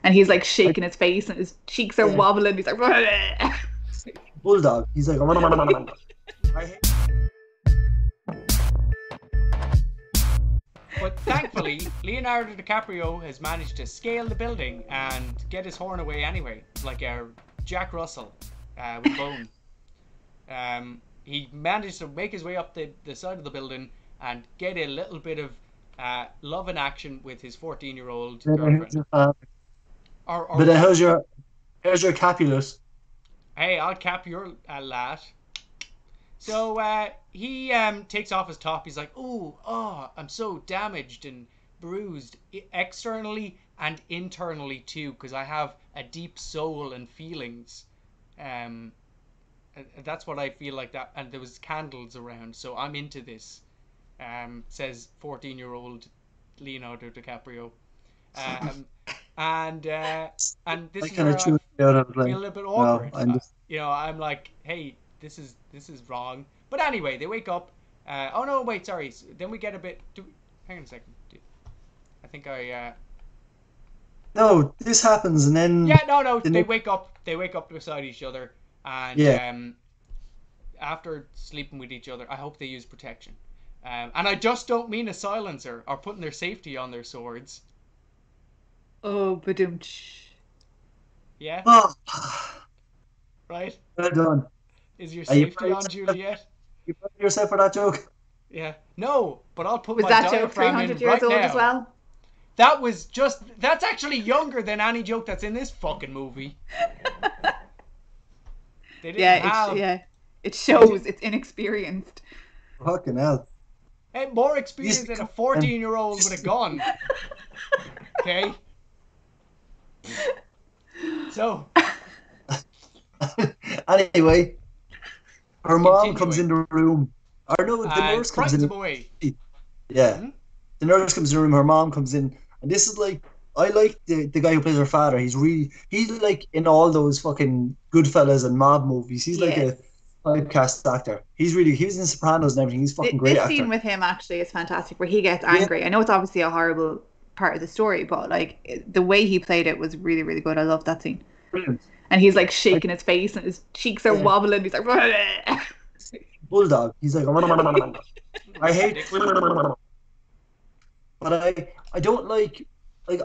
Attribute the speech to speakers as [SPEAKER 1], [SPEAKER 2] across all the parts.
[SPEAKER 1] And he's like
[SPEAKER 2] Like
[SPEAKER 1] shaking his face and his cheeks are wobbling. He's like,
[SPEAKER 2] bulldog. He's like, I hate.
[SPEAKER 3] But thankfully, Leonardo DiCaprio has managed to scale the building and get his horn away anyway, like Jack Russell with Bone. He managed to make his way up the side of the building and get a little bit of love and action with his 14-year-old girlfriend. Or
[SPEAKER 2] But here's your Capulet.
[SPEAKER 3] hey, I'll cap your lad. So he takes off his top. He's like, oh, I'm so damaged and bruised externally and internally too, because I have a deep soul and feelings. That's what I feel like that. And there was candles around, so I'm into this. Says 14-year-old Leonardo DiCaprio. And this
[SPEAKER 2] I
[SPEAKER 3] is
[SPEAKER 2] kind
[SPEAKER 3] where
[SPEAKER 2] of
[SPEAKER 3] I
[SPEAKER 2] tuned out of
[SPEAKER 3] feel a
[SPEAKER 2] like,
[SPEAKER 3] little bit
[SPEAKER 2] no,
[SPEAKER 3] awkward.
[SPEAKER 2] I'm just.
[SPEAKER 3] I'm like, hey, this is wrong. But anyway, they wake up. Oh no, wait, sorry. Then we get a bit. Hang on a second. I think I.
[SPEAKER 2] No, this happens, and then
[SPEAKER 3] Yeah, no.
[SPEAKER 2] the
[SPEAKER 3] They
[SPEAKER 2] next,
[SPEAKER 3] wake up. They wake up beside each other, and
[SPEAKER 2] yeah.
[SPEAKER 3] after sleeping with each other, I hope they use protection. And I just don't mean a silencer or putting their safety on their swords.
[SPEAKER 1] oh, badoomch.
[SPEAKER 3] Yeah,
[SPEAKER 2] Oh,
[SPEAKER 3] right.
[SPEAKER 2] well done.
[SPEAKER 3] Is your
[SPEAKER 2] Are you
[SPEAKER 3] safety
[SPEAKER 2] proud of
[SPEAKER 3] on,
[SPEAKER 2] yourself?
[SPEAKER 3] Juliet?
[SPEAKER 2] You proud of yourself for that joke?
[SPEAKER 3] Yeah. No, but I'll put
[SPEAKER 1] Was
[SPEAKER 3] my
[SPEAKER 1] that joke
[SPEAKER 3] diaphragm
[SPEAKER 1] 300
[SPEAKER 3] in
[SPEAKER 1] years
[SPEAKER 3] right
[SPEAKER 1] old as
[SPEAKER 3] now.
[SPEAKER 1] well?
[SPEAKER 3] That's actually younger than any joke that's in this fucking movie. They didn't have
[SPEAKER 1] It shows it's inexperienced.
[SPEAKER 2] Fucking hell.
[SPEAKER 3] more
[SPEAKER 2] These
[SPEAKER 3] experience than a
[SPEAKER 2] become-
[SPEAKER 3] 14-year-old with a gun. Okay? So,
[SPEAKER 2] Anyway, her mom comes in
[SPEAKER 3] continuing.
[SPEAKER 2] the room. Or no, the
[SPEAKER 3] And
[SPEAKER 2] nurse comes
[SPEAKER 3] frightens
[SPEAKER 2] in.
[SPEAKER 3] him away.
[SPEAKER 2] Yeah.
[SPEAKER 3] Hmm?
[SPEAKER 2] The nurse comes in the room, her mom comes in, and this is like I like the guy who plays her father. He's like in all those fucking Goodfellas and mob movies. He's like
[SPEAKER 1] Yes.
[SPEAKER 2] a typecast actor. He was in Sopranos and everything. He's a fucking great
[SPEAKER 1] This scene
[SPEAKER 2] actor.
[SPEAKER 1] with him actually is fantastic, where he gets
[SPEAKER 2] Yeah,
[SPEAKER 1] angry. I know it's obviously a horrible part of the story, but like the way he played it was really, really good. I love that scene.
[SPEAKER 2] brilliant.
[SPEAKER 1] And he's like
[SPEAKER 2] Like
[SPEAKER 1] shaking his face and his cheeks are
[SPEAKER 2] yeah,
[SPEAKER 1] wobbling. He's like,
[SPEAKER 2] bulldog. He's like I hate but I don't like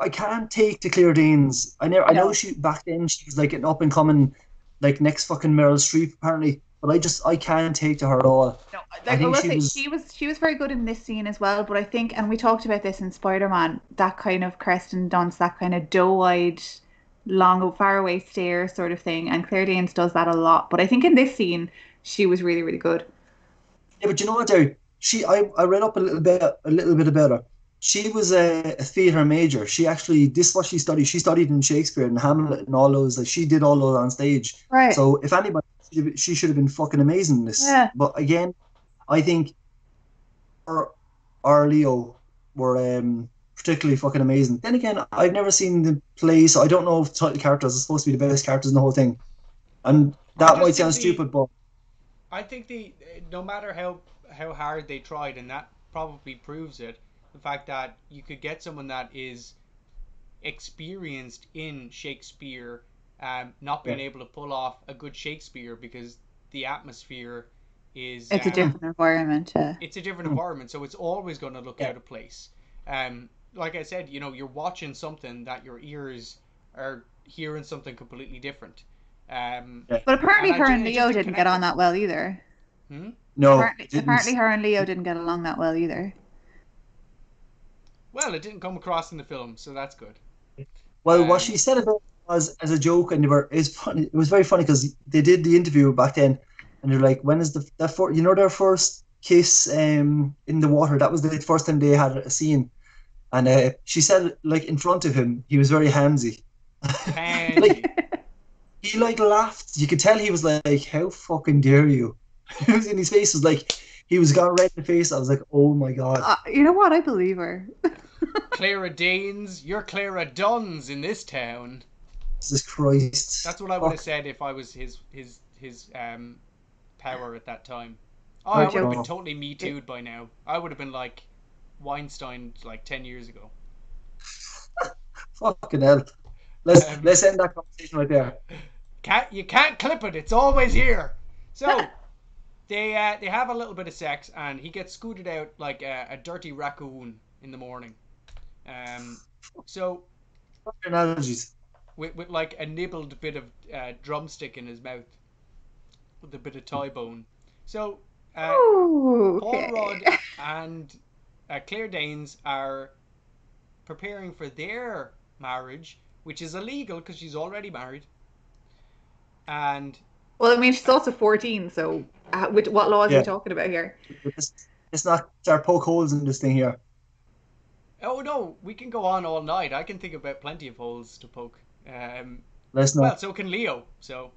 [SPEAKER 2] I can't take to Claire Danes. I know
[SPEAKER 1] no,
[SPEAKER 2] she back then she was like an up and coming like next fucking Meryl Streep apparently, but I can't take to her at all.
[SPEAKER 1] no.
[SPEAKER 2] I
[SPEAKER 1] Like I
[SPEAKER 2] think
[SPEAKER 1] will
[SPEAKER 2] she
[SPEAKER 1] say,
[SPEAKER 2] was
[SPEAKER 1] she was very good in this scene as well. But I think, and we talked about this in Spider-Man, that kind of Kirsten Dunst, that kind of doe-eyed, long, faraway stare sort of thing. And Claire Danes does that a lot. But I think in this scene, she was really, really good.
[SPEAKER 2] yeah, but you know what, Jerry? I read up a little bit about her. She was a theatre major. She actually this is what she studied. She studied in Shakespeare and Hamlet and all those. Like she did all those on stage.
[SPEAKER 1] Right.
[SPEAKER 2] So if anybody, she should have been fucking amazing in this.
[SPEAKER 1] Yeah.
[SPEAKER 2] But again, I think her or Leo were particularly fucking amazing. Then again, I've never seen the play, so I don't know if title characters are supposed to be the best characters in the whole thing. And
[SPEAKER 3] I
[SPEAKER 2] that
[SPEAKER 3] just
[SPEAKER 2] might
[SPEAKER 3] think
[SPEAKER 2] sound stupid, but
[SPEAKER 3] I think no matter how hard they tried, and that probably proves it, the fact that you could get someone that is experienced in Shakespeare, not
[SPEAKER 2] yeah.
[SPEAKER 3] being able to pull off a good Shakespeare because the atmosphere is
[SPEAKER 1] It's a different environment.
[SPEAKER 3] it's a different
[SPEAKER 2] Mm.
[SPEAKER 3] environment, so it's always going to look
[SPEAKER 2] Yeah.
[SPEAKER 3] out of place. Like I said, you're watching something that your ears are hearing something completely different.
[SPEAKER 2] Yeah.
[SPEAKER 1] But apparently,
[SPEAKER 3] And
[SPEAKER 1] her and
[SPEAKER 3] it just
[SPEAKER 1] Leo
[SPEAKER 3] didn't
[SPEAKER 1] didn't get
[SPEAKER 3] connect
[SPEAKER 1] on
[SPEAKER 3] with
[SPEAKER 1] that well either.
[SPEAKER 3] me. Hmm?
[SPEAKER 2] No,
[SPEAKER 1] Apparently,
[SPEAKER 2] didn't.
[SPEAKER 1] her and Leo didn't get along that well either.
[SPEAKER 3] Well, it didn't come across in the film, so that's good.
[SPEAKER 2] Well, what
[SPEAKER 3] Um,
[SPEAKER 2] she said about it was as a joke, and it's funny. It was very funny because they did the interview back then, and they're like, "When is their first kiss in the water? That was the first time they had a scene." And she said, like in front of him, he was very handsy.
[SPEAKER 3] Pansy.
[SPEAKER 2] Like he like laughed. You could tell he was like, "How fucking dare you?" It was in his face was like he was gone red in the face. I was like, "Oh my god."
[SPEAKER 1] You know what? I believe her.
[SPEAKER 3] Clara Danes, you're Clara Duns in this town.
[SPEAKER 2] Jesus Christ.
[SPEAKER 3] That's what I would have
[SPEAKER 2] Fuck.
[SPEAKER 3] said if I was his power at that time. Oh,
[SPEAKER 1] Or
[SPEAKER 3] I would have
[SPEAKER 1] Joe.
[SPEAKER 3] been totally Me Too'd by now. I would have been like Weinstein like 10 years ago.
[SPEAKER 2] Fucking hell. Let's end that conversation right there.
[SPEAKER 3] You can't clip it. It's always here. So they have a little bit of sex, and he gets scooted out like a dirty raccoon in the morning. So
[SPEAKER 2] Analogies.
[SPEAKER 3] with like a nibbled bit of drumstick in his mouth, with a bit of thigh bone. So
[SPEAKER 1] Ooh,
[SPEAKER 3] Paul
[SPEAKER 1] okay.
[SPEAKER 3] Rudd and Claire Danes are preparing for their marriage, which is illegal because she's already married. And
[SPEAKER 1] Well, I mean, she's also 14, so what laws are we
[SPEAKER 2] Yeah.
[SPEAKER 1] talking about here?
[SPEAKER 2] Let's not start poke holes in this thing here.
[SPEAKER 3] oh no, we can go on all night. I can think about plenty of holes to poke.
[SPEAKER 2] Let's
[SPEAKER 3] Well,
[SPEAKER 2] not.
[SPEAKER 3] so can Leo. So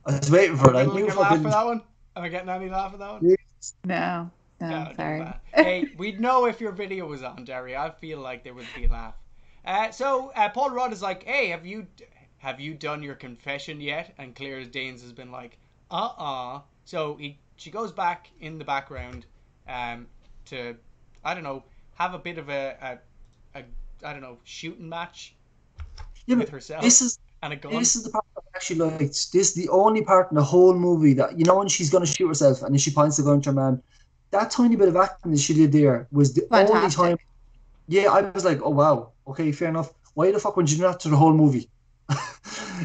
[SPEAKER 2] I was waiting
[SPEAKER 3] are
[SPEAKER 2] for
[SPEAKER 3] we
[SPEAKER 2] it. I
[SPEAKER 3] gonna
[SPEAKER 2] knew
[SPEAKER 3] get a laugh for
[SPEAKER 2] fucking.
[SPEAKER 3] that one? Am I getting any laugh for that one?
[SPEAKER 1] No, no,
[SPEAKER 3] Oh, too
[SPEAKER 1] sorry.
[SPEAKER 3] bad. Hey, we'd know if your video was on, Derry. I feel like there would be a laugh. So Paul Rudd is like, "Hey, have you done your confession yet?" And Claire Danes has been like, So she goes back in the background, to, I don't know, have a bit of a I don't know, shooting match
[SPEAKER 2] Yeah,
[SPEAKER 3] with
[SPEAKER 2] but
[SPEAKER 3] herself
[SPEAKER 2] this
[SPEAKER 3] and a gun.
[SPEAKER 2] is the part that I actually liked. This is the only part in the whole movie that when she's gonna shoot herself and then she points the gun to her man. That tiny bit of acting that she did there was the only time.
[SPEAKER 1] Fantastic.
[SPEAKER 2] Yeah, I was like, oh wow, okay, fair enough. Why the fuck would you do that to the whole movie?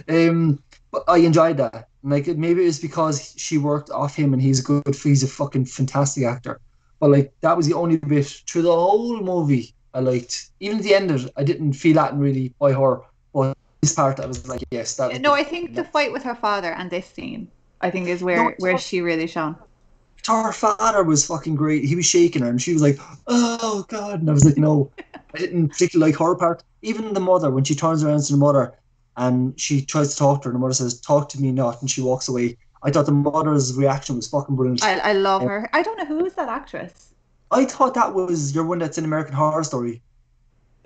[SPEAKER 2] But I enjoyed that. Like maybe it's because she worked off him and he's a fucking fantastic actor. But like that was the only bit through the whole movie I liked. Even at the end of it, I didn't feel that really by her. But this part I was like, yes, that was
[SPEAKER 1] No, I
[SPEAKER 2] good.
[SPEAKER 1] think the fight with her father and this scene, I think, is
[SPEAKER 2] No,
[SPEAKER 1] where she really shone.
[SPEAKER 2] her father was fucking great. He was shaking her and she was like, oh God. And I was like, no, I didn't particularly like her part. Even the mother, when she turns around to the mother and she tries to talk to her, and the mother says, talk to me not, and she walks away. I thought the mother's reaction was fucking brilliant.
[SPEAKER 1] I love
[SPEAKER 2] Um,
[SPEAKER 1] her. I don't know who is that actress.
[SPEAKER 2] I thought that was your one that's in American Horror Story.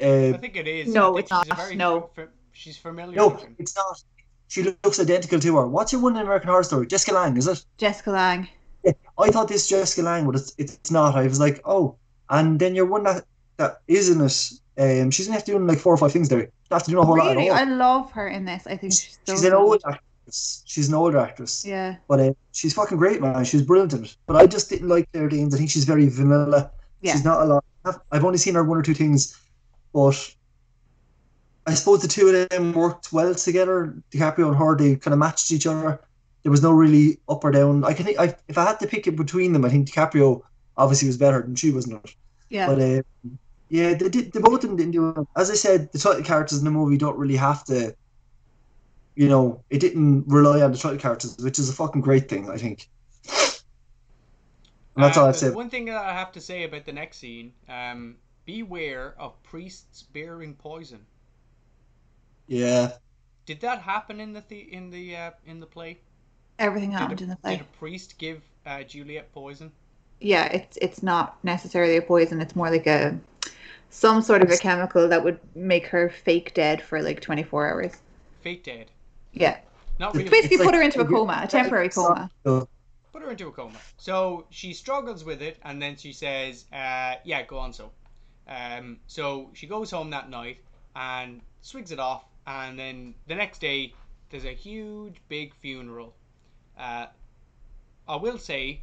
[SPEAKER 3] I think it is. I
[SPEAKER 1] No,
[SPEAKER 3] think
[SPEAKER 1] it's not.
[SPEAKER 3] she's a very
[SPEAKER 1] No,
[SPEAKER 3] she's familiar
[SPEAKER 2] No,
[SPEAKER 3] looking.
[SPEAKER 2] it's not. She looks identical to her. What's your one in American Horror Story? Jessica Lange, is it?
[SPEAKER 1] Jessica Lange.
[SPEAKER 2] Yeah, I thought this Jessica Lange, but it's not. I was like, oh, and then your one that is in it. She's gonna have to do like 4 or 5 things there. Not have to do a whole lot at
[SPEAKER 1] Really,
[SPEAKER 2] all.
[SPEAKER 1] I love her in this. I think she's
[SPEAKER 2] She's
[SPEAKER 1] so
[SPEAKER 2] an
[SPEAKER 1] so
[SPEAKER 2] old
[SPEAKER 1] good.
[SPEAKER 2] actress. She's an older actress,
[SPEAKER 1] Yeah,
[SPEAKER 2] but she's fucking great, man. She's brilliant in it. But I just didn't like Claire Danes. I think she's very vanilla.
[SPEAKER 1] yeah.
[SPEAKER 2] She's not a lot. I've only seen her 1 or 2 things, but I suppose the two of them worked well together. DiCaprio and her, they kind of matched each other. There was no really up or down. I can think if I had to pick it between them, I think DiCaprio obviously was better than she was not.
[SPEAKER 1] Yeah.
[SPEAKER 2] But yeah, they did. They both of them didn't do it. As I said, the title characters in the movie don't really have to. It didn't rely on the title characters, which is a fucking great thing, I think. And that's all I'd
[SPEAKER 3] There's
[SPEAKER 2] say.
[SPEAKER 3] one thing that I have to say about the next scene. Beware of priests bearing poison.
[SPEAKER 2] Yeah.
[SPEAKER 3] Did that happen in the play?
[SPEAKER 1] Everything happened in the
[SPEAKER 3] Did
[SPEAKER 1] play.
[SPEAKER 3] a priest give Juliet poison?
[SPEAKER 1] Yeah, it's not necessarily a poison. It's more like some sort of a chemical that would make her fake dead for like 24 hours.
[SPEAKER 3] Fake dead.
[SPEAKER 1] Yeah.
[SPEAKER 3] Not really.
[SPEAKER 1] Basically
[SPEAKER 2] It's
[SPEAKER 1] put
[SPEAKER 2] like
[SPEAKER 1] her into a coma, a temporary coma.
[SPEAKER 3] Put her into a coma. So she struggles with it, and then she says, "Yeah, go on." So she goes home that night and swigs it off, and then the next day there's a huge, big funeral. I will say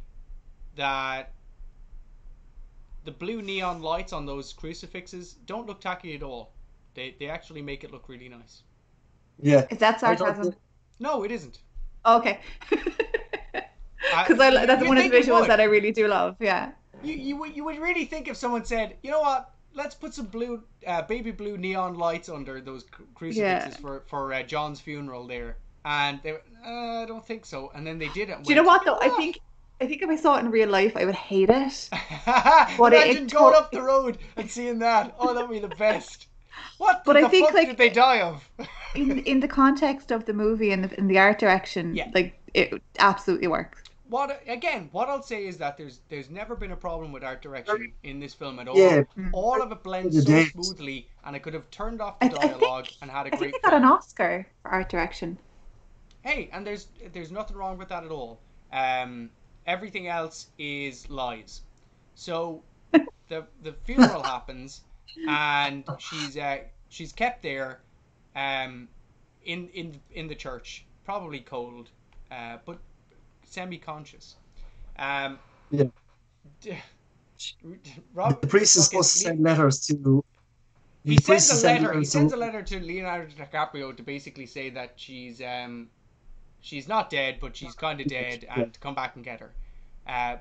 [SPEAKER 3] that the blue neon lights on those crucifixes don't look tacky at all. They actually make it look really nice.
[SPEAKER 2] Yeah.
[SPEAKER 1] Is that
[SPEAKER 2] I thought
[SPEAKER 1] sarcasm?
[SPEAKER 3] No, it isn't.
[SPEAKER 1] Okay. Because that's
[SPEAKER 3] you
[SPEAKER 1] one of the
[SPEAKER 3] think it
[SPEAKER 1] visuals
[SPEAKER 3] would.
[SPEAKER 1] that I really do love. Yeah.
[SPEAKER 3] You would really think if someone said, you know what, let's put some blue, baby blue neon lights under those crucifixes for John's funeral there, and they, I don't think so, and then they did it.
[SPEAKER 1] Do you know what though? I think if I saw it in real life, I would hate it. But
[SPEAKER 3] Imagine going up the road and seeing that. Oh, that'd be the best. What
[SPEAKER 1] But
[SPEAKER 3] the
[SPEAKER 1] I think
[SPEAKER 3] fuck
[SPEAKER 1] like
[SPEAKER 3] did they die of?
[SPEAKER 1] in the context of the movie and in the art direction,
[SPEAKER 3] Yeah.
[SPEAKER 1] like it absolutely works.
[SPEAKER 3] What I'll say is that there's never been a problem with art direction in this film at all.
[SPEAKER 2] Yeah.
[SPEAKER 3] All of it blends
[SPEAKER 2] The
[SPEAKER 3] so
[SPEAKER 2] dates.
[SPEAKER 3] smoothly, and I could have turned off the
[SPEAKER 1] I
[SPEAKER 3] dialogue
[SPEAKER 1] think
[SPEAKER 3] and had a
[SPEAKER 1] I think
[SPEAKER 3] great
[SPEAKER 1] they got an
[SPEAKER 3] film.
[SPEAKER 1] Oscar for art direction.
[SPEAKER 3] Hey, and there's nothing wrong with that at all. Everything else is lies. So the funeral happens, and she's kept there, in the church, probably cold, but semi-conscious. Um,
[SPEAKER 2] Yeah.
[SPEAKER 3] Rob,
[SPEAKER 2] The priest is
[SPEAKER 3] fucking,
[SPEAKER 2] supposed to send letters to.
[SPEAKER 3] he
[SPEAKER 2] The
[SPEAKER 3] sends
[SPEAKER 2] priest
[SPEAKER 3] a
[SPEAKER 2] is sending
[SPEAKER 3] letter. He
[SPEAKER 2] letters
[SPEAKER 3] sends
[SPEAKER 2] to.
[SPEAKER 3] a letter to Leonardo DiCaprio to basically say that she's not dead, but she's kind of dead,
[SPEAKER 2] Yeah.
[SPEAKER 3] and to come back and get her.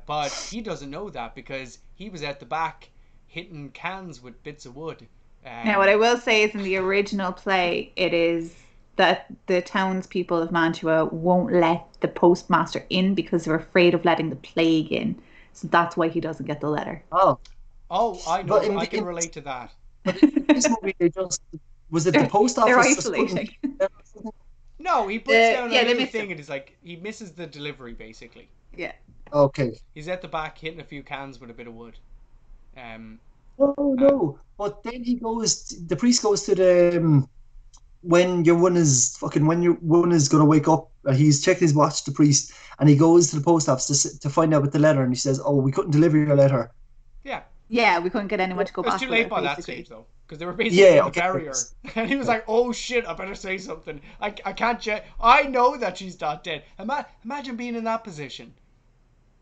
[SPEAKER 3] But he doesn't know that because he was at the back hitting cans with bits of wood.
[SPEAKER 1] Now, what I will say is in the original play, it is that the townspeople of Mantua won't let the postmaster in because they're afraid of letting the plague in. So that's why he doesn't get the letter.
[SPEAKER 2] Oh,
[SPEAKER 3] Oh, I
[SPEAKER 2] but
[SPEAKER 3] know. I can relate to that.
[SPEAKER 2] in this movie, they just was it the post
[SPEAKER 1] They're
[SPEAKER 2] office just
[SPEAKER 1] isolating.
[SPEAKER 3] No, he puts down a
[SPEAKER 1] Yeah, they
[SPEAKER 3] little
[SPEAKER 1] missed
[SPEAKER 3] thing
[SPEAKER 1] him.
[SPEAKER 3] and he's like, he misses the delivery basically.
[SPEAKER 1] Yeah.
[SPEAKER 2] Okay.
[SPEAKER 3] He's at the back hitting a few cans with a bit of wood.
[SPEAKER 2] Oh
[SPEAKER 3] Uh,
[SPEAKER 2] no! But then he goes. The priest goes to the when your one is fucking when your one is gonna wake up. He's checking his watch. The priest and he goes to the post office to find out with the letter, and he says, "Oh, we couldn't deliver your letter."
[SPEAKER 3] yeah.
[SPEAKER 1] Yeah, we couldn't get anyone to go
[SPEAKER 3] It was
[SPEAKER 1] back
[SPEAKER 3] too
[SPEAKER 1] with
[SPEAKER 3] late
[SPEAKER 1] it,
[SPEAKER 3] by that
[SPEAKER 1] basically.
[SPEAKER 3] stage though, because they were basically
[SPEAKER 2] Yeah.
[SPEAKER 3] going to
[SPEAKER 2] Okay.
[SPEAKER 3] bury her, and he was like, "Oh shit, I better say something. I can't check. I know that she's not dead. Imagine being in that position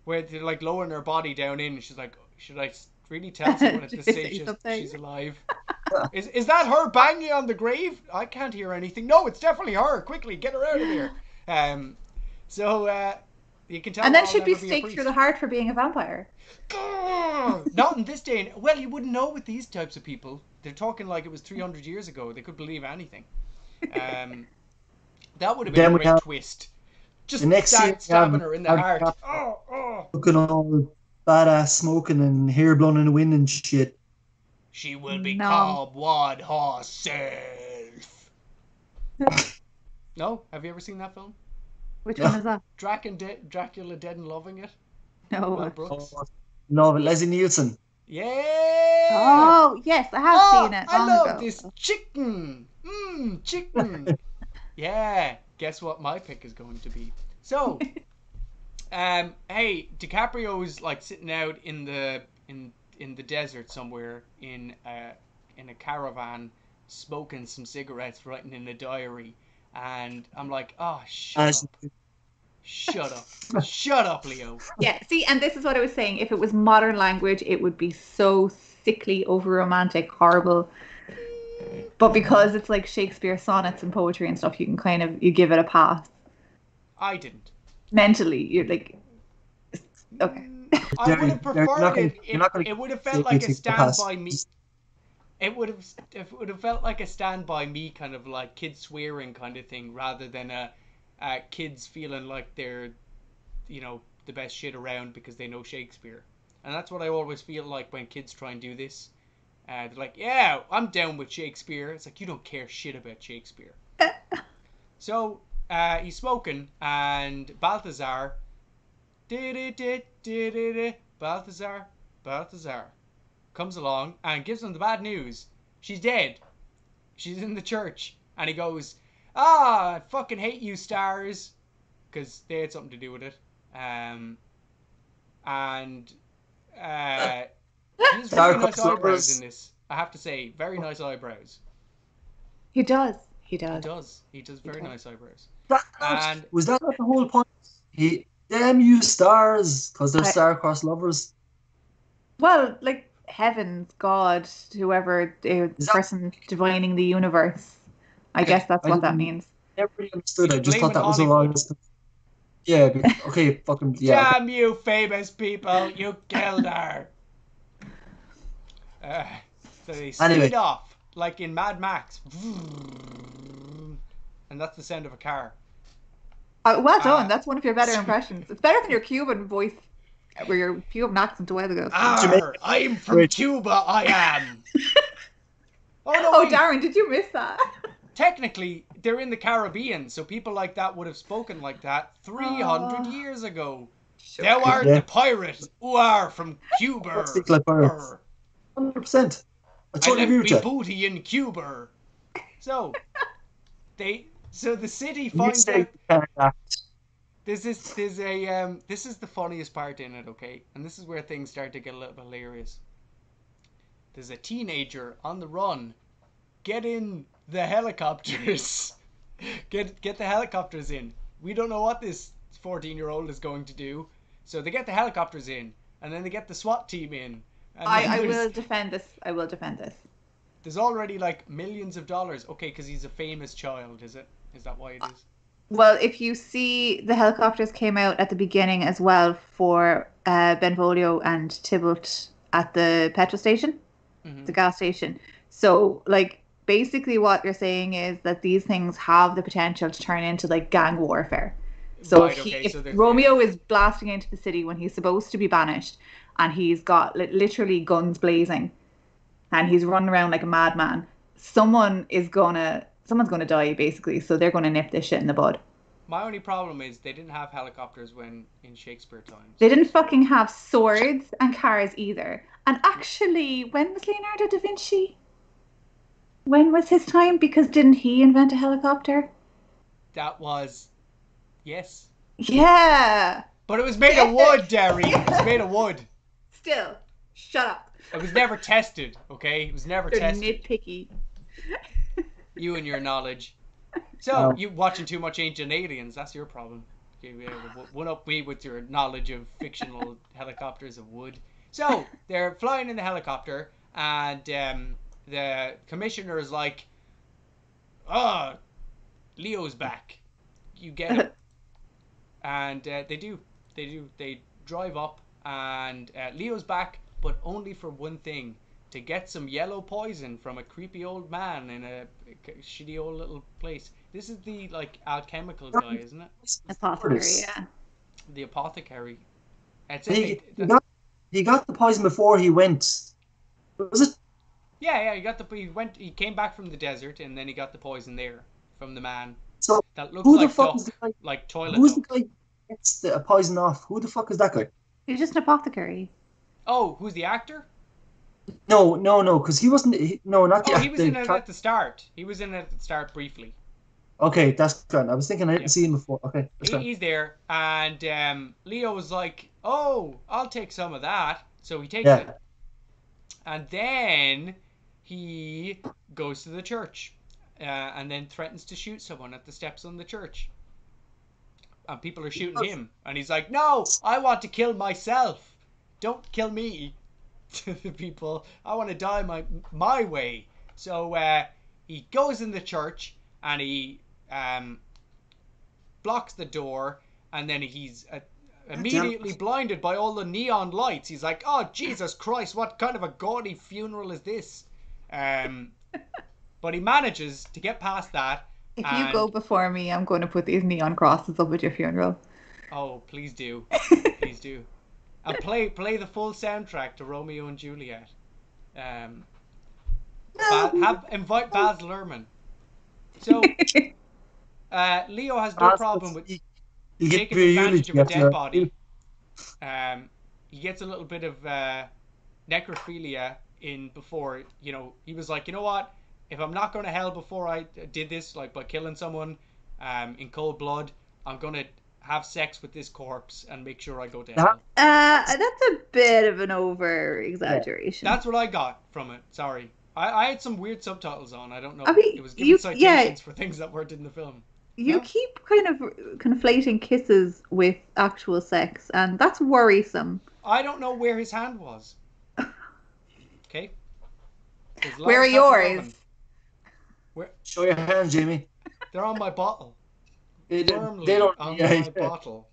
[SPEAKER 3] where they're like lowering her body down in, and she's like, should I really tell someone at this
[SPEAKER 1] Say
[SPEAKER 3] stage
[SPEAKER 1] something.
[SPEAKER 3] she's alive? Is that her banging on the grave? I can't hear anything. No, it's definitely her. Quickly, get her out of here. So you can tell
[SPEAKER 1] And
[SPEAKER 3] her
[SPEAKER 1] then
[SPEAKER 3] I'll
[SPEAKER 1] she'd be
[SPEAKER 3] never be a
[SPEAKER 1] staked through
[SPEAKER 3] priest.
[SPEAKER 1] the heart for being a vampire.
[SPEAKER 3] Not in this day and well, you wouldn't know with these types of people. They're talking like it was 300 years ago. They could believe anything. That would have been a
[SPEAKER 2] Then we
[SPEAKER 3] great
[SPEAKER 2] have
[SPEAKER 3] twist.
[SPEAKER 2] the
[SPEAKER 3] Just
[SPEAKER 2] next scene. We
[SPEAKER 3] stabbing
[SPEAKER 2] have
[SPEAKER 3] her in the heart. Oh.
[SPEAKER 2] looking all badass, smoking and hair blowing in the wind and shit.
[SPEAKER 3] She will
[SPEAKER 1] No.
[SPEAKER 3] become one herself. No? Have you ever seen that film?
[SPEAKER 1] Which
[SPEAKER 2] Yeah.
[SPEAKER 1] one is that?
[SPEAKER 3] Dracula Dead and Loving It?
[SPEAKER 1] No.
[SPEAKER 3] Mel Brooks?
[SPEAKER 2] Oh, love it, Leslie Nielsen.
[SPEAKER 3] Yeah!
[SPEAKER 1] Oh, yes, I have seen it
[SPEAKER 3] I
[SPEAKER 1] long
[SPEAKER 3] love
[SPEAKER 1] ago.
[SPEAKER 3] this chicken! Chicken! Yeah, guess what my pick is going to be. So, hey, DiCaprio's like sitting out in the desert somewhere in a caravan, smoking some cigarettes, writing in a diary, and I'm like, oh, shut up, Leo.
[SPEAKER 1] Yeah, see, and this is what I was saying. If it was modern language, it would be so sickly, over romantic, horrible. But because it's like Shakespeare sonnets and poetry and stuff, you give it a pass.
[SPEAKER 3] I didn't.
[SPEAKER 1] Mentally, you're like, okay.
[SPEAKER 3] I would have preferred it. It would have felt like a stand by me.
[SPEAKER 2] Just-
[SPEAKER 3] It would have felt like a stand by me kind of like kids swearing kind of thing, rather than a kids feeling like they're, the best shit around because they know Shakespeare. And that's what I always feel like when kids try and do this. They're like, yeah, I'm down with Shakespeare. It's like, you don't care shit about Shakespeare. So he's smoking, and Balthazar, Balthazar comes along and gives him the bad news. She's dead. She's in the church. And he goes, I fucking hate you, stars. Because they had something to do with it. And he has very nice eyebrows in this. I have to say, very nice eyebrows.
[SPEAKER 1] He does. He does.
[SPEAKER 3] He does very nice eyebrows.
[SPEAKER 2] Was that not the whole point? Damn you stars, because they're star-crossed lovers.
[SPEAKER 1] Well, like heavens, God, whoever the person divining the universe. I guess that's what that means.
[SPEAKER 2] Never really understood. I just
[SPEAKER 3] Blame
[SPEAKER 2] thought that was
[SPEAKER 3] Hollywood.
[SPEAKER 2] all. Yeah. Okay. Fucking yeah.
[SPEAKER 3] Damn you, famous people! You killed her. So they speed off like in Mad Max, and that's the sound of a car.
[SPEAKER 1] Well done. That's one of your better impressions. It's better than your Cuban voice, where your Cuban accent a while ago.
[SPEAKER 3] I'm from Cuba. I am.
[SPEAKER 1] Oh, Darren, did you miss that?
[SPEAKER 3] Technically, they're in the Caribbean, so people like that would have spoken like that 300 years ago. Sure. Thou art the pirate who are from Cuba.
[SPEAKER 2] 100%.
[SPEAKER 3] I left me booty in Cuba. So, the city finds out. This is the funniest part in it, okay? And this is where things start to get a little bit hilarious. there's a teenager on the run. Get in the helicopters. Get the helicopters in. We don't know what this 14-year-old is going to do. So they get the helicopters in, and then they get the SWAT team in. And then
[SPEAKER 1] I will defend this. I will defend this.
[SPEAKER 3] there's already like millions of dollars. Okay, because he's a famous child, is it? Is that why it is?
[SPEAKER 1] Well, if you see, the helicopters came out at the beginning as well for Benvolio and Tybalt at the petrol station, the gas station. So, like, basically what you're saying is that these things have the potential to turn into, like, gang warfare. So
[SPEAKER 3] Right, okay,
[SPEAKER 1] if
[SPEAKER 3] so
[SPEAKER 1] Romeo is blasting into the city when he's supposed to be banished, and he's got literally guns blazing, and he's running around like a madman, someone's gonna die, basically. So they're gonna nip this shit in the bud.
[SPEAKER 3] My only problem is they didn't have helicopters when in Shakespeare times.
[SPEAKER 1] They didn't fucking have swords and cars either. And actually, when was Leonardo da Vinci? When was his time? Because didn't he invent a helicopter?
[SPEAKER 3] That was, yes.
[SPEAKER 1] Yeah.
[SPEAKER 3] But it was made of wood, Darren. It was made of wood.
[SPEAKER 1] Still, shut up.
[SPEAKER 3] It was never tested, okay? It was never
[SPEAKER 1] They're
[SPEAKER 3] tested.
[SPEAKER 1] nitpicky.
[SPEAKER 3] You and your knowledge. So, you watching too much Ancient Aliens, that's your problem. You one up me with your knowledge of fictional helicopters of wood. So, they're flying in the helicopter, and the commissioner is like, "Oh, Leo's back. You get him." And they do. They drive up, and Leo's back, but only for one thing. To get some yellow poison from a creepy old man in a shitty old little place. This is the, like, alchemical guy, isn't it?
[SPEAKER 1] Apothecary, yeah.
[SPEAKER 3] The apothecary. It's
[SPEAKER 2] He got the poison before he went. Was it?
[SPEAKER 3] Yeah, he came back from the desert, and then he got the poison there from the man.
[SPEAKER 2] So
[SPEAKER 3] That looks
[SPEAKER 2] who the
[SPEAKER 3] like
[SPEAKER 2] fuck
[SPEAKER 3] duck,
[SPEAKER 2] is the guy?
[SPEAKER 3] like toilet
[SPEAKER 2] Who's
[SPEAKER 3] duck.
[SPEAKER 2] the guy who gets the poison off? Who the fuck is that guy?
[SPEAKER 1] He's just an apothecary.
[SPEAKER 3] Oh, who's the actor?
[SPEAKER 2] No, because he wasn't. Not the.
[SPEAKER 3] Oh, he was in it at the start. He was in it at the start briefly.
[SPEAKER 2] Okay, that's good. I was thinking I didn't see him before. Okay,
[SPEAKER 3] He's there, and Leo was like, "Oh, I'll take some of that." So he takes it, and then he goes to the church, and then threatens to shoot someone at the steps on the church. And people are shooting him, and he's like, "No, I want to kill myself. Don't kill me." To the people, I want to die my way. So he goes in the church, and he blocks the door, and then he's immediately blinded by all the neon lights. He's like, "Oh, Jesus Christ, what kind of a gaudy funeral is this?" But he manages to get past that.
[SPEAKER 1] If you go before me, I'm going to put these neon crosses up at your funeral.
[SPEAKER 3] Oh, please do. Please do. And play the full soundtrack to Romeo and Juliet. Invite Baz Luhrmann. So Leo has no problem with taking advantage of a dead body. He gets a little bit of necrophilia in before, he was like, you know what? If I'm not going to hell before I did this, like by killing someone in cold blood, I'm going to have sex with this corpse and make sure I go to hell.
[SPEAKER 1] That's a bit of an over-exaggeration.
[SPEAKER 3] That's what I got from it. Sorry. I had some weird subtitles on. I don't know. It was giving citations for things that weren't in the film.
[SPEAKER 1] You keep kind of conflating kisses with actual sex, and that's worrisome.
[SPEAKER 3] I don't know where his hand was. Okay?
[SPEAKER 1] Where are yours?
[SPEAKER 2] Show your hands, Jamie.
[SPEAKER 3] They're on my bottle.
[SPEAKER 2] They
[SPEAKER 3] Firmly
[SPEAKER 2] don't.
[SPEAKER 3] on my bottle.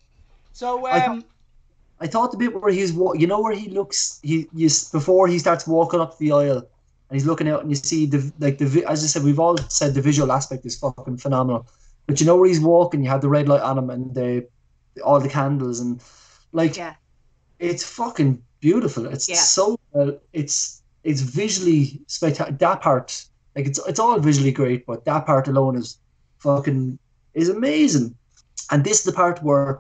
[SPEAKER 3] So
[SPEAKER 2] I thought the bit where he's where he looks, before he starts walking up the aisle, and he's looking out, and you see as I said, we've all said the visual aspect is fucking phenomenal. But where he's walking, you have the red light on him, and all the candles, and it's fucking beautiful. It's so it's visually spectacular. That part, like it's all visually great, but that part alone is amazing. And this is the part where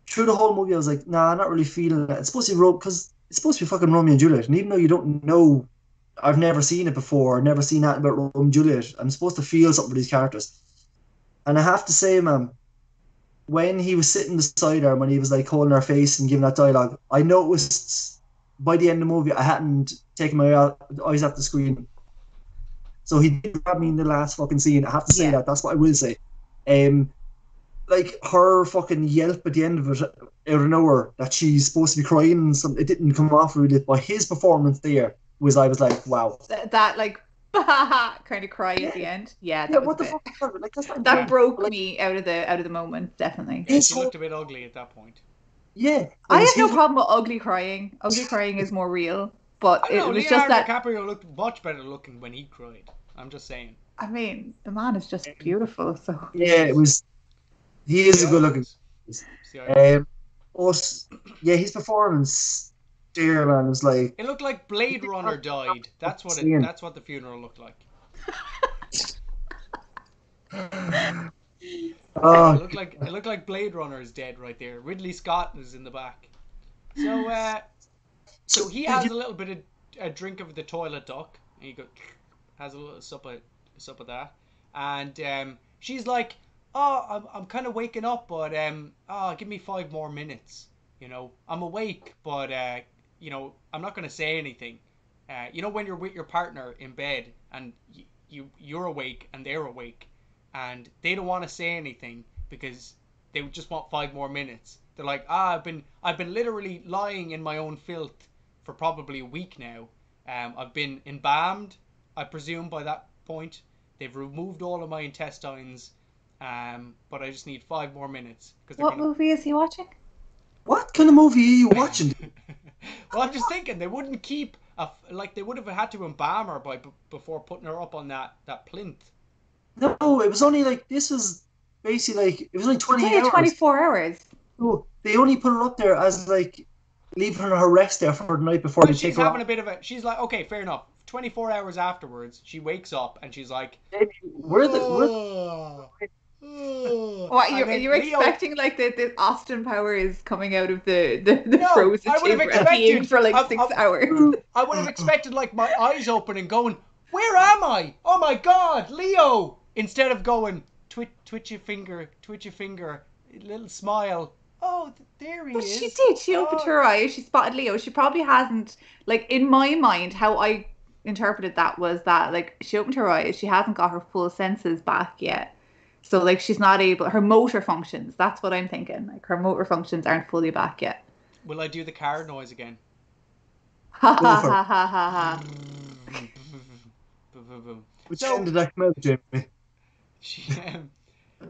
[SPEAKER 2] through the whole movie I was like, nah, I'm not really feeling it. It's supposed to be because it's supposed to be fucking Romeo and Juliet, and even though you don't know, I've never seen it before, never seen that about Romeo and Juliet, I'm supposed to feel something with these characters. And I have to say, man, when he was sitting beside her, when he was like holding her face and giving that dialogue, I noticed by the end of the movie, I hadn't taken my eyes off the screen. So he did grab me in the last fucking scene. I have to say that. That's what I will say. Like her fucking yelp at the end of it, out of nowhere, that she's supposed to be crying and it didn't come off really. But his performance there I was like, wow.
[SPEAKER 1] That like kind of cry at the end. Yeah, that was
[SPEAKER 2] what the fuck? Like,
[SPEAKER 1] that broke me out of the moment, definitely.
[SPEAKER 3] Yeah, she looked a bit ugly at that point.
[SPEAKER 2] Yeah.
[SPEAKER 1] I have no problem with ugly crying. Ugly crying is more real. But it was just that
[SPEAKER 3] DiCaprio looked much better looking when he cried. I'm just saying.
[SPEAKER 1] I mean, the man is just beautiful. So
[SPEAKER 2] yeah, it was. He is a good looking. His performance there, man, was like.
[SPEAKER 3] It looked like Blade Runner died. That's what the funeral looked like. It looked like Blade Runner is dead right there. Ridley Scott is in the back. So he has a little bit of a drink of the toilet duck. And he has a little sup of that, and she's like, "Oh, I'm kind of waking up, but give me 5 more minutes. You know, I'm awake, but you know, I'm not gonna say anything. You know, when you're with your partner in bed and you're awake and they're awake, and they don't want to say anything because they just want 5 more minutes. They're like, I've been literally lying in my own filth for probably a week now. I've been embalmed, I presume by that point. They've removed all of my intestines, but I just need 5 more minutes.
[SPEAKER 1] What movie is he watching?
[SPEAKER 2] What kind of movie are you watching?
[SPEAKER 3] Well, I'm just thinking they wouldn't keep they would have had to embalm her before putting her up on that plinth.
[SPEAKER 2] No, it was only like this was basically like it was only 20 hours.
[SPEAKER 1] 24 hours.
[SPEAKER 2] So they only put her up there as like leaving her rest there for the night before they take her off.
[SPEAKER 3] She's having a bit of a. She's like, okay, fair enough. 24 hours afterwards, she wakes up and she's like,
[SPEAKER 2] What
[SPEAKER 1] you're expecting like the Austin Powers coming out of the frozen chamber
[SPEAKER 3] at
[SPEAKER 1] the end for like 6 hours.
[SPEAKER 3] I would have expected like my eyes open and going, where am I? Oh my God, Leo! Instead of going, twitch your finger, little smile. Oh, there he is.
[SPEAKER 1] But she did. She opened her eyes. She spotted Leo. She probably hasn't, like, in my mind, how I interpreted that was that, like, she opened her eyes. She hasn't got her full senses back yet. So, like, she's not able, her motor functions, that's what I'm thinking. Like, her motor functions aren't fully back yet.
[SPEAKER 3] Will I do the car noise again?
[SPEAKER 1] Ha ha ha ha ha ha.
[SPEAKER 2] Which end did that come out, Jamie?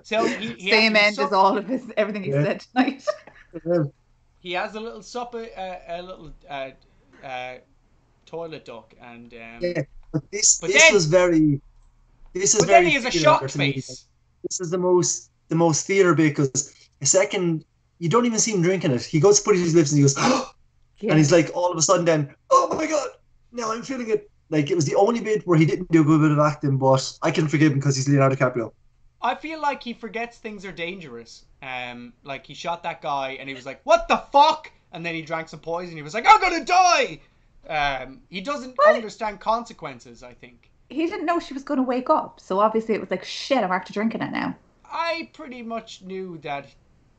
[SPEAKER 3] So he
[SPEAKER 1] same end as all of everything he said tonight.
[SPEAKER 3] He has a little toilet duck, and
[SPEAKER 2] but this was very. This is very.
[SPEAKER 3] Then he has a shocked face.
[SPEAKER 2] This is the most theater bit because a second you don't even see him drinking it. He goes to put it in his lips and he goes, and he's like all of a sudden then, oh my God, now I'm feeling it. Like it was the only bit where he didn't do a good bit of acting, but I can forgive him because he's Leonardo DiCaprio.
[SPEAKER 3] I feel like he forgets things are dangerous. Like he shot that guy and he was like, what the fuck? And then he drank some poison. He was like, I'm gonna die. He doesn't understand consequences, I think.
[SPEAKER 1] He didn't know she was going to wake up. So obviously it was like, shit, I'm after drinking it now.
[SPEAKER 3] I pretty much knew that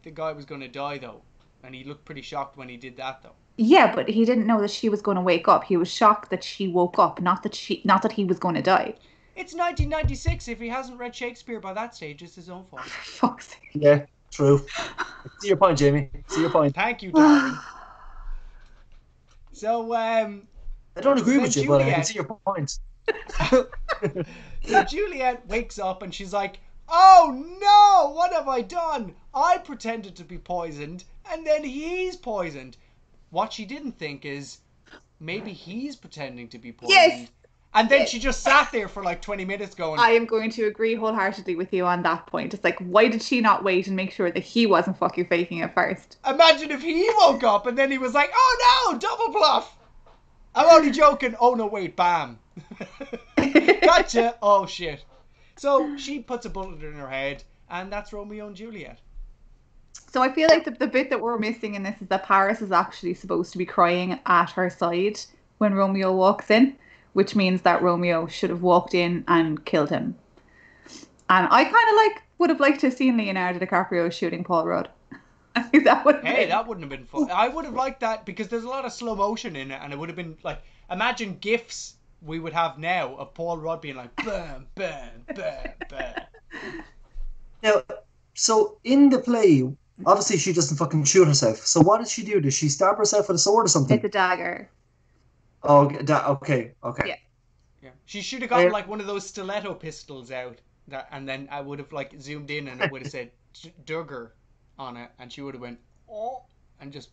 [SPEAKER 3] the guy was going to die, though. And he looked pretty shocked when he did that, though.
[SPEAKER 1] Yeah, but he didn't know that she was going to wake up. He was shocked that she woke up, not that he was going to die.
[SPEAKER 3] It's 1996. If he hasn't read Shakespeare by that stage, it's his own fault.
[SPEAKER 1] For fuck's sake.
[SPEAKER 2] Yeah, true. See your point, Jamie. See your point.
[SPEAKER 3] Thank you, Darren. So,
[SPEAKER 2] I don't agree with you, but I can see your point.
[SPEAKER 3] So Juliet wakes up and she's like, oh no, what have I done? I pretended to be poisoned and then he's poisoned. What she didn't think is maybe he's pretending to be poisoned.
[SPEAKER 1] Yes.
[SPEAKER 3] And then she just sat there for like 20 minutes going,
[SPEAKER 1] I am going to agree wholeheartedly with you on that point. It's like, why did she not wait and make sure that he wasn't fucking faking it first?
[SPEAKER 3] Imagine if he woke up and then he was like, oh no, double bluff. I'm only joking. Oh no, wait, bam. Gotcha. Oh shit. So she puts a bullet in her head and that's Romeo and Juliet.
[SPEAKER 1] So I feel like the bit that we're missing in this is that Paris is actually supposed to be crying at her side when Romeo walks in, which means that Romeo should have walked in and killed him. And I kind of would have liked to have seen Leonardo DiCaprio shooting Paul Rudd. I think that would have
[SPEAKER 3] Hey,
[SPEAKER 1] been.
[SPEAKER 3] that wouldn't have been fun. I would have liked that because there's a lot of slow motion in it, and it would have been like, imagine GIFs we would have now of Paul Rudd being like, bam, bam, bam, bam.
[SPEAKER 2] Now, so in the play, obviously she doesn't fucking shoot herself. So what does she do? Does she stab herself with a sword or
[SPEAKER 1] It's
[SPEAKER 2] something?
[SPEAKER 1] a dagger.
[SPEAKER 2] Oh, okay.
[SPEAKER 1] Yeah.
[SPEAKER 3] Yeah, she should have gotten like one of those stiletto pistols out, and then I would have like zoomed in and it would have said Duggar on it, and she would have went oh, and just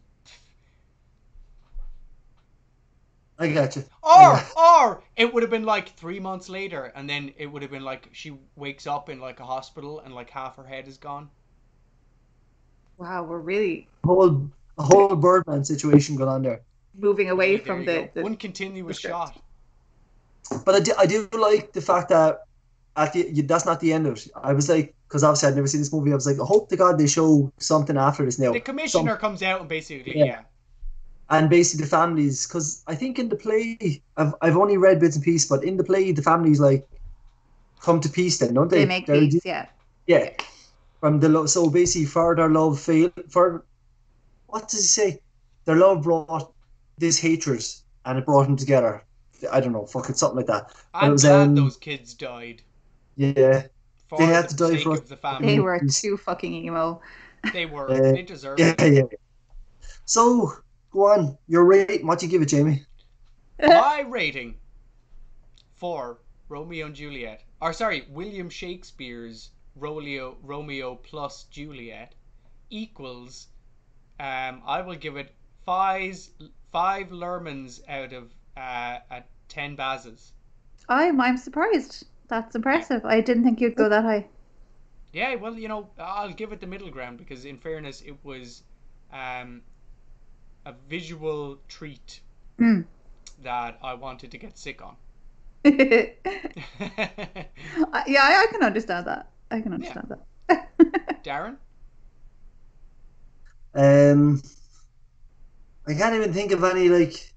[SPEAKER 2] I got you.
[SPEAKER 3] or it would have been like 3 months later, and then it would have been like she wakes up in like a hospital and like half her head is gone.
[SPEAKER 1] Wow, we're really
[SPEAKER 2] A whole Birdman situation going on there.
[SPEAKER 1] moving away
[SPEAKER 3] Yeah, there
[SPEAKER 1] from
[SPEAKER 3] you
[SPEAKER 1] the
[SPEAKER 3] go. One continuous
[SPEAKER 1] script.
[SPEAKER 3] shot.
[SPEAKER 2] But I do like the fact that that's not the end of it. I was like, because obviously I'd never seen this movie. I was like, I hope to God they show something after this now.
[SPEAKER 3] The commissioner comes out and basically, yeah.
[SPEAKER 2] And basically the families, because I think in the play, I've only read bits and pieces, but in the play the families like come to peace then, don't they?
[SPEAKER 1] They make peace, yeah.
[SPEAKER 2] Yeah. From the love, so basically for their love for what does he say? Their love brought this hatred and it brought them together. I don't know, fucking something like that.
[SPEAKER 3] I'm glad those kids died.
[SPEAKER 2] Yeah.
[SPEAKER 3] For
[SPEAKER 2] They had
[SPEAKER 3] the
[SPEAKER 2] to die
[SPEAKER 3] sake
[SPEAKER 2] for us.
[SPEAKER 3] of the family.
[SPEAKER 1] They were too fucking emo.
[SPEAKER 3] They were. They deserved it.
[SPEAKER 2] Yeah. So, go on. Your rating. What do you give it, Jamie?
[SPEAKER 3] My rating for Romeo and Juliet, or sorry, William Shakespeare's Romeo plus Juliet equals, I will give it five Lermans out of 10 Bazes.
[SPEAKER 1] I'm surprised. That's impressive. I didn't think you'd go that high.
[SPEAKER 3] Yeah, well, you know, I'll give it the middle ground because, in fairness, it was a visual treat that I wanted to get sick on.
[SPEAKER 1] Yeah, I can understand that. I can understand that.
[SPEAKER 3] Darren?
[SPEAKER 2] I can't even think of any like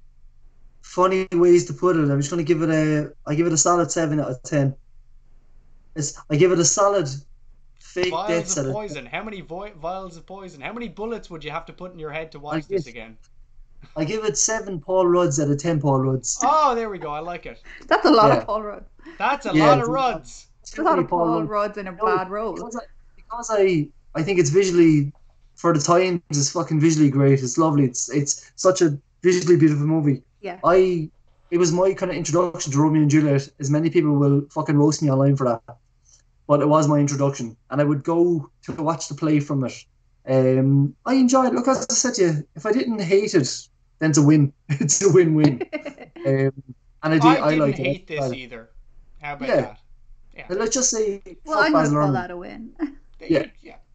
[SPEAKER 2] funny ways to put it. I'm just gonna give it a solid 7 out of 10. I give it a solid fake
[SPEAKER 3] Vials
[SPEAKER 2] deaths
[SPEAKER 3] of
[SPEAKER 2] out of
[SPEAKER 3] poison. How many vials of poison? How many bullets would you have to put in your head to watch this again?
[SPEAKER 2] I give it 7 Paul Rudds out of 10 Paul Rudds.
[SPEAKER 3] Oh, there we go. I like it.
[SPEAKER 1] That's a lot of Paul Rudds.
[SPEAKER 3] That's a lot of Rudds.
[SPEAKER 1] It's a lot of Paul Rudds in a bad role.
[SPEAKER 2] Because I think it's visually, for the times, it's fucking visually great. It's lovely. It's such a visually beautiful movie.
[SPEAKER 1] Yeah.
[SPEAKER 2] It was my kind of introduction to Romeo and Juliet. As many people will fucking roast me online for that, but it was my introduction, and I would go to watch the play from it. I enjoyed it. Look, as I said to you, if I didn't hate it, then it's a win. It's a win-win. And I
[SPEAKER 3] didn't hate this either. How about that?
[SPEAKER 2] Yeah. Let's just say.
[SPEAKER 1] Well, I'm going to call that a win.
[SPEAKER 3] Yeah,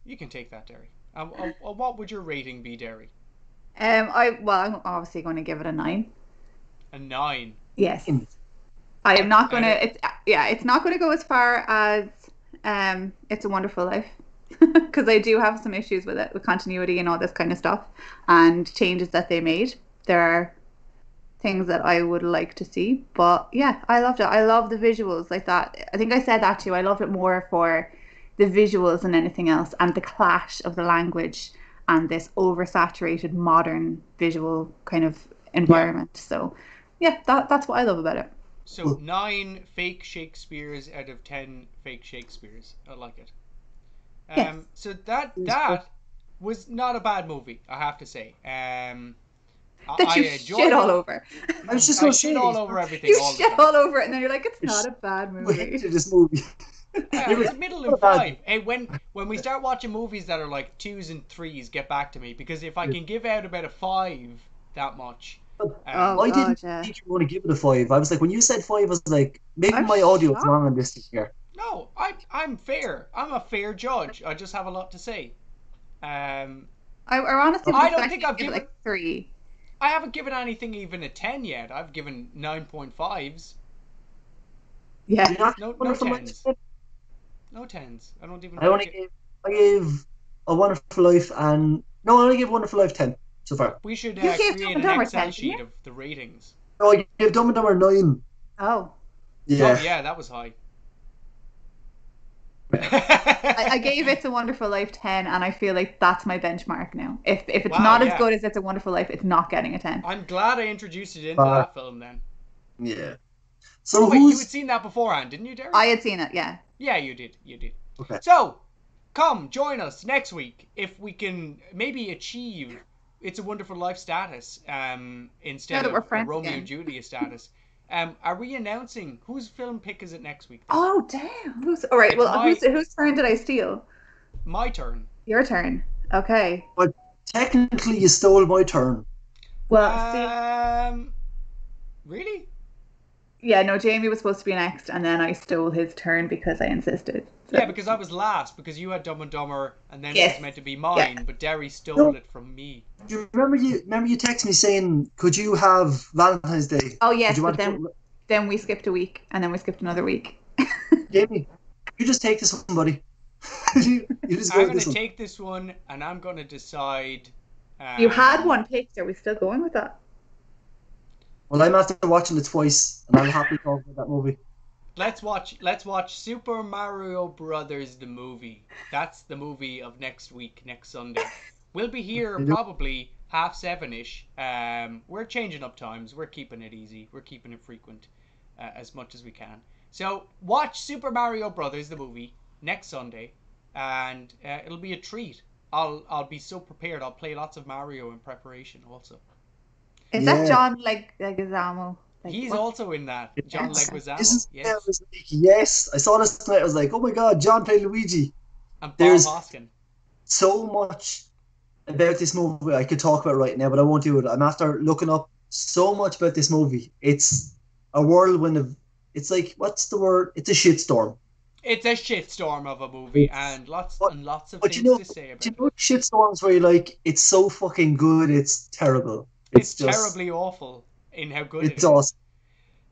[SPEAKER 3] you can take that, Derry. What would your rating be, Derry?
[SPEAKER 1] I'm obviously going to give it a 9.
[SPEAKER 3] A 9.
[SPEAKER 1] Yes. I am not going to. It's not going to go as far as It's a Wonderful Life, because I do have some issues with it, with continuity and all this kind of stuff, and changes that they made. There are things that I would like to see, but yeah, I loved it. I love the visuals like that. I think I said that too. I loved it more for the visuals than anything else, and the clash of the language and this oversaturated modern visual kind of environment. Yeah. So yeah, that's what I love about it.
[SPEAKER 3] So 9 fake Shakespeares out of 10 fake Shakespeares. I like it.
[SPEAKER 1] Yes.
[SPEAKER 3] So that was not a bad movie, I have to say.
[SPEAKER 1] That you shit all over.
[SPEAKER 2] I was just going to
[SPEAKER 3] shit all over everything.
[SPEAKER 1] You shit all over it, and then you're like, it's not a bad movie.
[SPEAKER 2] I hated this movie.
[SPEAKER 3] It's middle and 5. Hey, when we start watching movies that are like 2s and 3s, get back to me, because if I can give out about a 5 that much.
[SPEAKER 2] I didn't think you were going to give it a 5. I was like, when you said 5, I was like, maybe my audio is wrong on this here.
[SPEAKER 3] No, I'm fair. I'm a fair judge. I just have a lot to say. I don't think I've given
[SPEAKER 1] like 3.
[SPEAKER 3] I haven't given anything even a 10 yet. I've given 9.5s.
[SPEAKER 1] Yeah.
[SPEAKER 3] No 10s. No 10s. I don't even.
[SPEAKER 2] I gave A Wonderful Life and I only gave Wonderful Life 10 so far.
[SPEAKER 3] We should create an Excel sheet of the ratings.
[SPEAKER 2] No, I gave Dumb and Dumber 9.
[SPEAKER 1] Oh.
[SPEAKER 2] Yeah.
[SPEAKER 3] Oh yeah, that was high.
[SPEAKER 1] I gave It's a Wonderful Life 10, and I feel like that's my benchmark now. If it's
[SPEAKER 3] Wow,
[SPEAKER 1] not as
[SPEAKER 3] yeah.
[SPEAKER 1] good as It's a Wonderful Life, it's not getting a 10.
[SPEAKER 3] I'm glad I introduced you into
[SPEAKER 2] Uh,
[SPEAKER 3] that film then.
[SPEAKER 2] yeah.
[SPEAKER 3] Oh,
[SPEAKER 2] So
[SPEAKER 3] wait, you had
[SPEAKER 2] who's
[SPEAKER 3] seen that beforehand, didn't you, Darren?
[SPEAKER 1] I had seen it, yeah.
[SPEAKER 3] Yeah, you did. You did.
[SPEAKER 2] okay?
[SPEAKER 3] So, come join us next week if we can maybe achieve It's a Wonderful Life status
[SPEAKER 1] Now
[SPEAKER 3] instead
[SPEAKER 1] that we're
[SPEAKER 3] of a
[SPEAKER 1] friends
[SPEAKER 3] Romeo
[SPEAKER 1] again.
[SPEAKER 3] and Juliet status. Are we announcing whose film pick is it next week?
[SPEAKER 1] Oh, damn. All right,
[SPEAKER 3] It's
[SPEAKER 1] well,
[SPEAKER 3] my
[SPEAKER 1] whose turn did I steal?
[SPEAKER 3] my turn.
[SPEAKER 1] Your turn. Okay.
[SPEAKER 2] But technically, you stole my turn.
[SPEAKER 1] Well, see,
[SPEAKER 3] Really?
[SPEAKER 1] yeah, no, Jamie was supposed to be next, and then I stole his turn because I insisted. So,
[SPEAKER 3] Yeah, because I was last because you had Dumb and Dumber, and then it
[SPEAKER 1] Yes.
[SPEAKER 3] was meant to be
[SPEAKER 1] Yeah.
[SPEAKER 3] mine, but Derry stole
[SPEAKER 2] No.
[SPEAKER 3] it from me.
[SPEAKER 2] Do you remember you text me saying, "Could you have Valentine's Day?"
[SPEAKER 1] Oh,
[SPEAKER 2] Would
[SPEAKER 1] yes,
[SPEAKER 2] you
[SPEAKER 1] but
[SPEAKER 2] want to
[SPEAKER 1] then
[SPEAKER 2] put-
[SPEAKER 1] then we skipped a week, and then we skipped another week.
[SPEAKER 2] Jamie, you just take this one, buddy. you just go
[SPEAKER 3] I'm
[SPEAKER 2] with
[SPEAKER 3] going
[SPEAKER 2] this
[SPEAKER 3] to
[SPEAKER 2] one.
[SPEAKER 3] take this one, and I'm going to decide.
[SPEAKER 1] You had
[SPEAKER 3] um,
[SPEAKER 1] one picked. Are we still going with that?
[SPEAKER 2] Well, I'm after watching it twice, and I'll happily talk about that movie.
[SPEAKER 3] Let's watch Super Mario Brothers the movie. That's the movie of next week, next Sunday. We'll be here probably 7:30ish. We're changing up times. We're keeping it easy. We're keeping it frequent as much as we can. So watch Super Mario Brothers the movie next Sunday, and it'll be a treat. I'll be so prepared. I'll play lots of Mario in preparation also.
[SPEAKER 1] Is
[SPEAKER 2] Yeah.
[SPEAKER 1] that John Leguizamo? Like,
[SPEAKER 3] He's
[SPEAKER 1] what?
[SPEAKER 3] also in that. John
[SPEAKER 2] Yes.
[SPEAKER 3] Leguizamo.
[SPEAKER 2] This is, I
[SPEAKER 3] Yes.
[SPEAKER 2] was like, yes. I saw this tonight. I was like, oh my god, John played Luigi.
[SPEAKER 3] And Bob
[SPEAKER 2] There's-
[SPEAKER 3] Hoskin.
[SPEAKER 2] So much about this movie I could talk about right now, but I won't do it. I'm after looking up so much about this movie. It's a whirlwind of. It's like, what's the word? It's a shitstorm.
[SPEAKER 3] It's a shitstorm of a movie,
[SPEAKER 2] It's-
[SPEAKER 3] and lots
[SPEAKER 2] but-
[SPEAKER 3] and lots of
[SPEAKER 2] but
[SPEAKER 3] things
[SPEAKER 2] you know-
[SPEAKER 3] to say about
[SPEAKER 2] You
[SPEAKER 3] it.
[SPEAKER 2] know, shitstorms where you're like, it's so fucking good, it's terrible.
[SPEAKER 3] It's
[SPEAKER 2] just
[SPEAKER 3] terribly awful in how good
[SPEAKER 2] It's
[SPEAKER 3] it is.
[SPEAKER 2] awesome.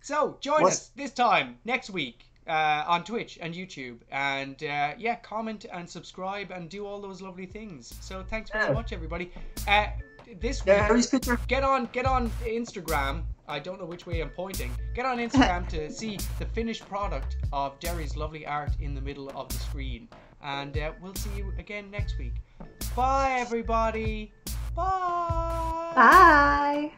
[SPEAKER 3] So join
[SPEAKER 2] What's-
[SPEAKER 3] us this time next week on Twitch and YouTube, and yeah, comment and subscribe and do all those lovely things. So thanks very
[SPEAKER 2] Yeah.
[SPEAKER 3] much, everybody. This week,
[SPEAKER 2] Yeah, Harry's picture.
[SPEAKER 3] get on Instagram. I don't know which way I'm pointing. Get on Instagram to see the finished product of Derry's lovely art in the middle of the screen. And we'll see you again next week. Bye, everybody. Bye.
[SPEAKER 1] Bye.